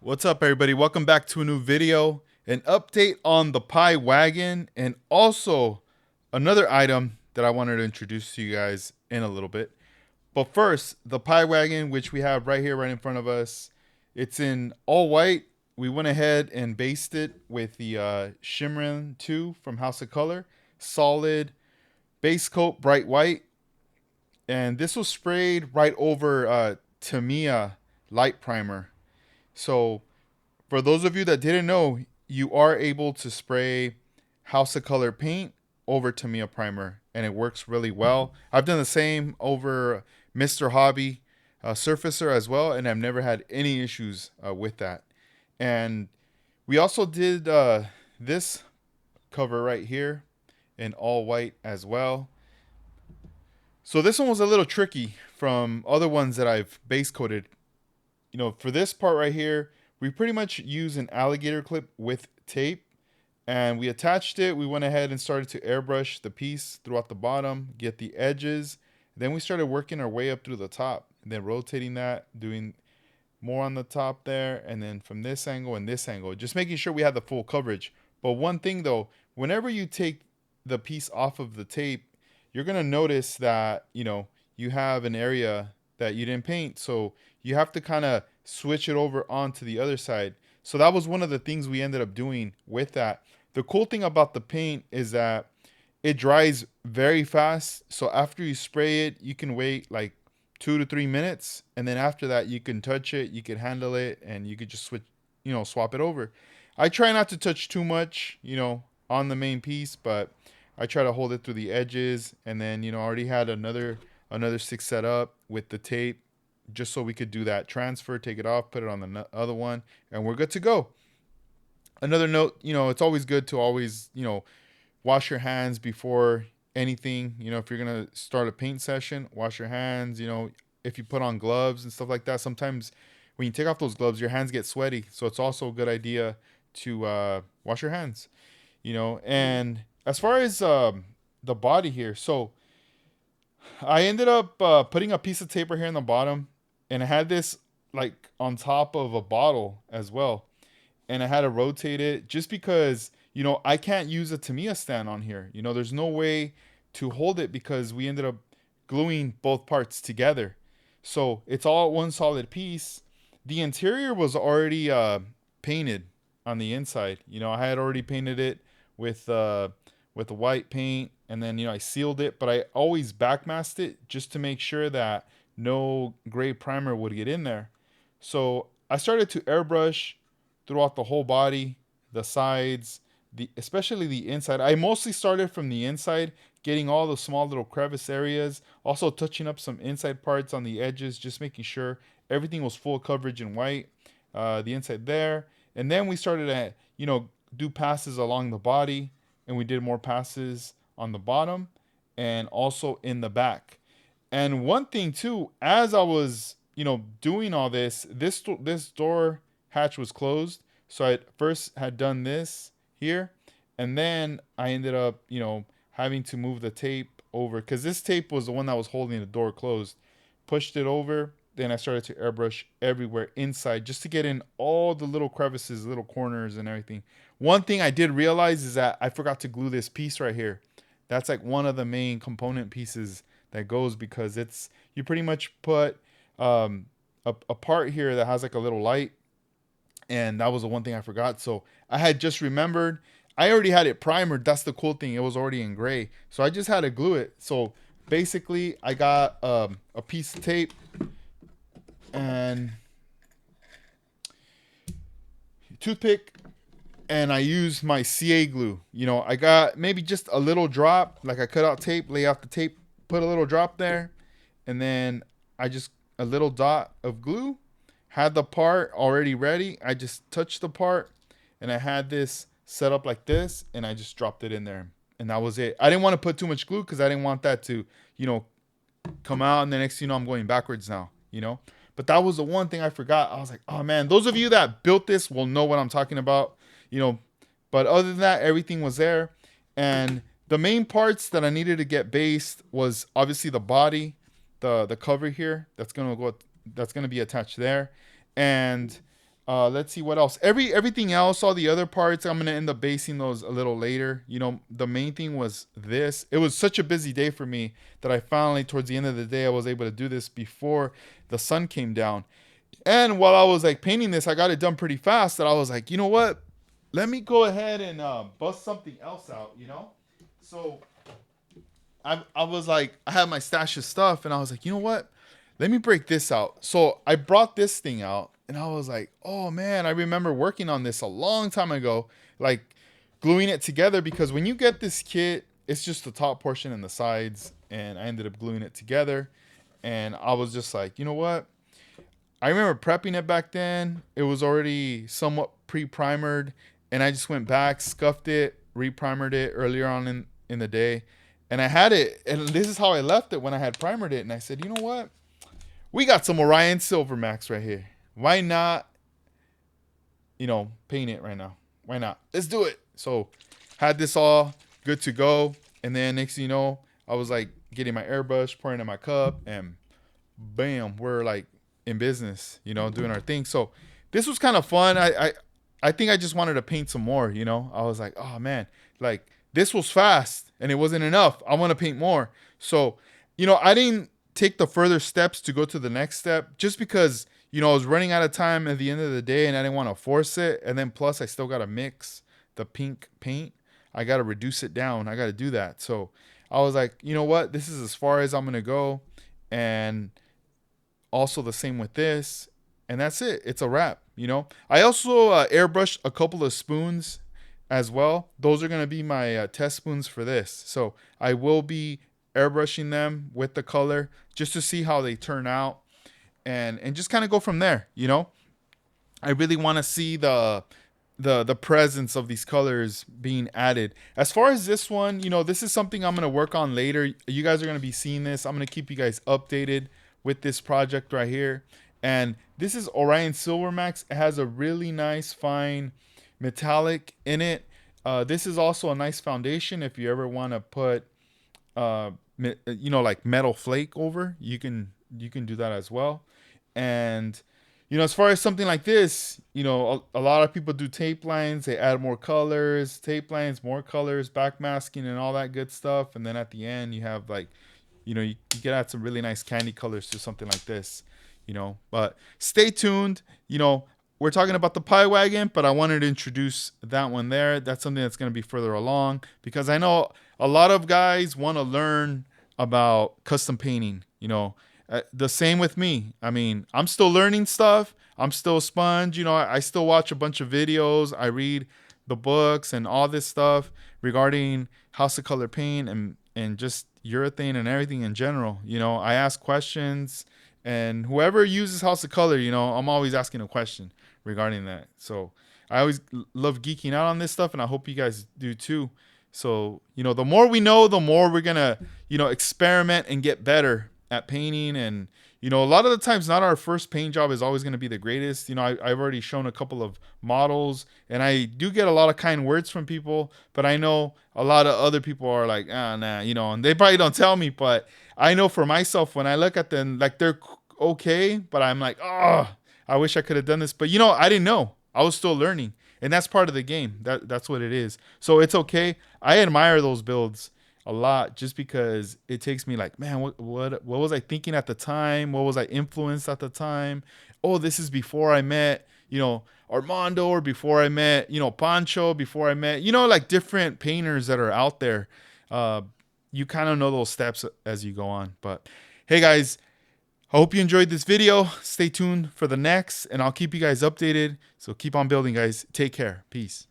What's up, everybody? Welcome back to a new video. An update on the Pi Wagon, and also another item that I wanted to introduce to you guys in a little bit. But first, the Pi Wagon, which we have right here, right in front of us, it's in all white. We went ahead and based it with the Shimmerin 2 from House of Color. Solid base coat, bright white. And this was sprayed right over Tamiya light primer. So for those of you that didn't know, you are able to spray House of Color paint over Tamiya primer, and it works really well. I've done the same over Mr. Hobby Surfacer as well, and I've never had any issues with that. And we also did this cover right here in all white as well. So this one was a little tricky from other ones that I've base coated. You know, for this part right here, we pretty much use an alligator clip with tape, and we attached it. We went ahead and started to airbrush the piece throughout the bottom, get the edges. Then we started working our way up through the top, and then rotating that, doing more on the top there, and then from this angle and this angle, just making sure we had the full coverage. But one thing though, whenever you take the piece off of the tape, you're gonna notice that, you know, you have an area that you didn't paint. So you have to kind of switch it over onto the other side. So that was one of the things we ended up doing with that. The cool thing about the paint is that it dries very fast. So after you spray it, you can wait like 2 to 3 minutes. And then after that, you can touch it, you can handle it, and you could just switch, swap it over. I try not to touch too much, on the main piece, but I try to hold it through the edges. And then, I already had another stick set up with the tape just so we could do that transfer, take it off, put it on the other one, and we're good to go. Another note, it's always good to always, wash your hands before anything. If you're going to start a paint session, wash your hands. If you put on gloves and stuff like that, sometimes when you take off those gloves, your hands get sweaty. So it's also a good idea to wash your hands, and as far as the body here, so I ended up putting a piece of tape right here in the bottom, and I had this like on top of a bottle as well, and I had to rotate it just because I can't use a Tamiya stand on here. There's no way to hold it because we ended up gluing both parts together, so it's all one solid piece. The interior was already painted on the inside. I had already painted it with the white paint, and then I sealed it, but I always backmasked it just to make sure that no gray primer would get in there. So I started to airbrush throughout the whole body, the sides, especially the inside. I mostly started from the inside, getting all the small little crevice areas, also touching up some inside parts on the edges, just making sure everything was full coverage in white, the inside there. And then we started to do passes along the body, and we did more passes on the bottom and also in the back. And one thing too, as I was, doing all this door hatch was closed. So I first had done this here, and then I ended up, having to move the tape over because this tape was the one that was holding the door closed. Pushed it over, then I started to airbrush everywhere inside just to get in all the little crevices, little corners, and everything. One thing I did realize is that I forgot to glue this piece right here. That's like one of the main component pieces that goes, because you pretty much put a part here that has like a little light, and that was the one thing I forgot. So I had just remembered. I already had it primered. That's the cool thing. It was already in gray. So I just had to glue it. So basically I got a piece of tape and toothpick, and I used my CA glue. I got maybe just a little drop, like I cut out tape, lay out the tape, put a little drop there, and then I just a little dot of glue. Had the part already ready. I just touched the part, and I had this set up like this, and I just dropped it in there, and that was it. I didn't want to put too much glue because I didn't want that to, come out, and the next thing I'm going backwards now, But that was the one thing I forgot. I was like, oh man, those of you that built this will know what I'm talking about, But other than that, everything was there. And the main parts that I needed to get based was obviously the body, the cover here that's gonna be attached there, and Let's see what else. Everything else, all the other parts, I'm gonna end up basing those a little later. You know, the main thing was this. It was such a busy day for me that I finally, towards the end of the day, I was able to do this before the sun came down. And while I was like painting this, I got it done pretty fast. That I was like, you know what? Let me go ahead and bust something else out. You know, so I was like, I had my stash of stuff, and I was like, you know what? Let me break this out. So I brought this thing out, and I was like, oh man, I remember working on this a long time ago, like gluing it together, because when you get this kit, it's just the top portion and the sides, and I ended up gluing it together. And I was just like, you know what? I remember prepping it back then. It was already somewhat pre-primered, and I just went back, scuffed it, re-primered it earlier on in the day. And I had it, and this is how I left it when I had primered it. And I said, you know what? We got some Orion Silvermax right here. Why not, paint it right now? Why not? Let's do it. So had this all good to go. And then next thing you know, I was like getting my airbrush, pouring in my cup, and bam, we're like in business, doing our thing. So this was kind of fun. I think I just wanted to paint some more, I was like, oh man, like this was fast and it wasn't enough. I want to paint more. So, I didn't take the further steps to go to the next step just because, I was running out of time at the end of the day and I didn't want to force it. And then plus I still got to mix the pink paint. I got to reduce it down. I got to do that. So I was like, you know what? This is as far as I'm going to go. And also the same with this. And that's it. It's a wrap, I also airbrushed a couple of spoons as well. Those are going to be my test spoons for this. So I will be airbrushing them with the color just to see how they turn out and just kind of go from there. I really want to see the presence of these colors being added. As far as this one, this is something I'm going to work on later. You guys are going to be seeing this. I'm going to keep you guys updated with this project right here. And this is Orion Silvermax. It has a really nice fine metallic in it. This is also a nice foundation if you ever want to put like metal flake over. You can do that as well. And as far as something like this, a lot of people do tape lines. They add more colors, tape lines, more colors, backmasking, and all that good stuff. And then at the end, you have like, you can add some really nice candy colors to something like this. But stay tuned. We're talking about the Pi Wagon, but I wanted to introduce that one there. That's something that's going to be further along because I know a lot of guys want to learn about custom painting. The same with me. I mean, I'm still learning stuff. I'm still a sponge. I still watch a bunch of videos. I read the books and all this stuff regarding House of Color paint and just urethane and everything in general. I ask questions, and whoever uses House of Color, I'm always asking a question regarding that. So I always love geeking out on this stuff, and I hope you guys do too. So, the more we know, the more we're going to, experiment and get better at painting. And, a lot of the times, not our first paint job is always going to be the greatest. I've already shown a couple of models, and I do get a lot of kind words from people, but I know a lot of other people are like, nah, and they probably don't tell me, but I know for myself, when I look at them, like they're okay, but I'm like, oh, I wish I could have done this. But, I didn't know. I was still learning. And that's part of the game. That's what it is. So it's okay. I admire those builds a lot just because it takes me like, man, what was I thinking at the time? What was I influenced at the time? Oh, this is before I met, Armando, or before I met, Pancho, before I met, like different painters that are out there. You kind of know those steps as you go on. But hey, guys, I hope you enjoyed this video. Stay tuned for the next, and I'll keep you guys updated. So keep on building, guys. Take care. Peace.